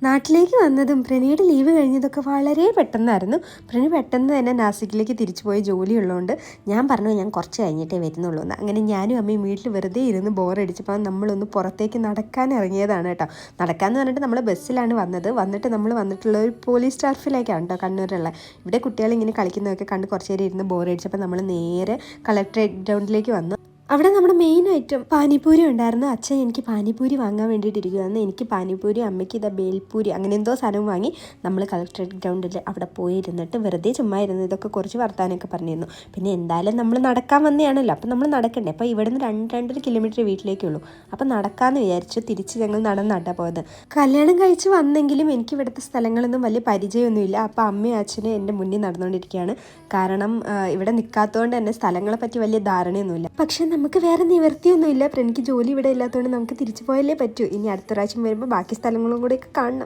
നാട്ടിലേക്ക് വന്നതും പ്രണയുടെ ലീവ് കഴിഞ്ഞതൊക്കെ വളരെ പെട്ടെന്നായിരുന്നു. പ്രണി പെട്ടെന്ന് തന്നെ നാസിക്കിലേക്ക് തിരിച്ചു പോയി ജോലിയുള്ളതുകൊണ്ട് ഞാൻ പറഞ്ഞു ഞാൻ കുറച്ച് കഴിഞ്ഞിട്ടേ വരുന്നുള്ളൂ എന്ന്. അങ്ങനെ ഞാനും അമ്മയും വീട്ടിൽ വെറുതെ ഇരുന്ന് ബോറടിച്ചപ്പോൾ നമ്മളൊന്ന് പുറത്തേക്ക് നടക്കാൻ ഇറങ്ങിയതാണ് കേട്ടോ. നടക്കാമെന്ന് പറഞ്ഞിട്ട് നമ്മൾ ബസ്സിലാണ് വന്നിട്ട് നമ്മൾ വന്നിട്ടുള്ള ഒരു പോലീസ് സ്റ്റാഫിലേക്കാണ് കേട്ടോ, കണ്ണൂരുള്ള. ഇവിടെ കുട്ടികൾ ഇങ്ങനെ കളിക്കുന്നതൊക്കെ കണ്ട് കുറച്ച് നേരം ഇരുന്ന് ബോറടിച്ചപ്പോൾ നമ്മൾ നേരെ കളക്ട്രേറ്റ് ഗ്രൗണ്ടിലേക്ക് വന്നു. അവിടെ നമ്മുടെ മെയിൻ ഐറ്റം പാനിപ്പൂരി ഉണ്ടായിരുന്നു. അച്ഛൻ എനിക്ക് പാനിപ്പൂരി വാങ്ങാൻ വേണ്ടിയിട്ടിരിക്കുകയായിരുന്നു. എനിക്ക് പാനിപ്പൂരി, അമ്മയ്ക്ക് ഇതാ ബേൽപൂരി, അങ്ങനെ എന്തോ സാധനം വാങ്ങി നമ്മൾ കളക്ട്രേറ്റ് ഗ്രൗണ്ടിൽ അവിടെ പോയിരുന്നിട്ട് വെറുതെ ചുമ്മാ ഇരുന്ന് ഇതൊക്കെ കുറച്ച് വർത്താനൊക്കെ പറഞ്ഞിരുന്നു. പിന്നെ എന്തായാലും നമ്മൾ നടക്കാൻ വന്നതാണല്ലോ, അപ്പം നമ്മൾ നടക്കണ്ടേ. അപ്പോൾ ഇവിടുന്ന് 2-2.5 കിലോമീറ്റർ വീട്ടിലേക്കുള്ളൂ. അപ്പം നടക്കാമെന്ന് വിചാരിച്ചു. തിരിച്ച് ഞങ്ങൾ നടന്നാട്ടാ പോയത്. കല്യാണം കഴിച്ച് വന്നെങ്കിലും എനിക്ക് ഇവിടുത്തെ സ്ഥലങ്ങളൊന്നും വലിയ പരിചയമൊന്നുമില്ല. അപ്പോൾ അമ്മയും അച്ഛനും എൻ്റെ മുന്നിൽ നടന്നുകൊണ്ടിരിക്കുകയാണ്. കാരണം ഇവിടെ നിൽക്കാത്തതുകൊണ്ട് തന്നെ സ്ഥലങ്ങളെ പറ്റി വലിയ ധാരണയൊന്നുമില്ല. പക്ഷെ നമുക്ക് വേറെ നിവർത്തിയൊന്നുമില്ല. എനിക്ക് ജോലി ഇവിടെ ഇല്ലാത്തതുകൊണ്ട് നമുക്ക് തിരിച്ചു പോയാലേ പറ്റൂ. ഇനി അടുത്ത പ്രാവശ്യം വരുമ്പോൾ ബാക്കി സ്ഥലങ്ങളും കൂടെയൊക്കെ കാണണം.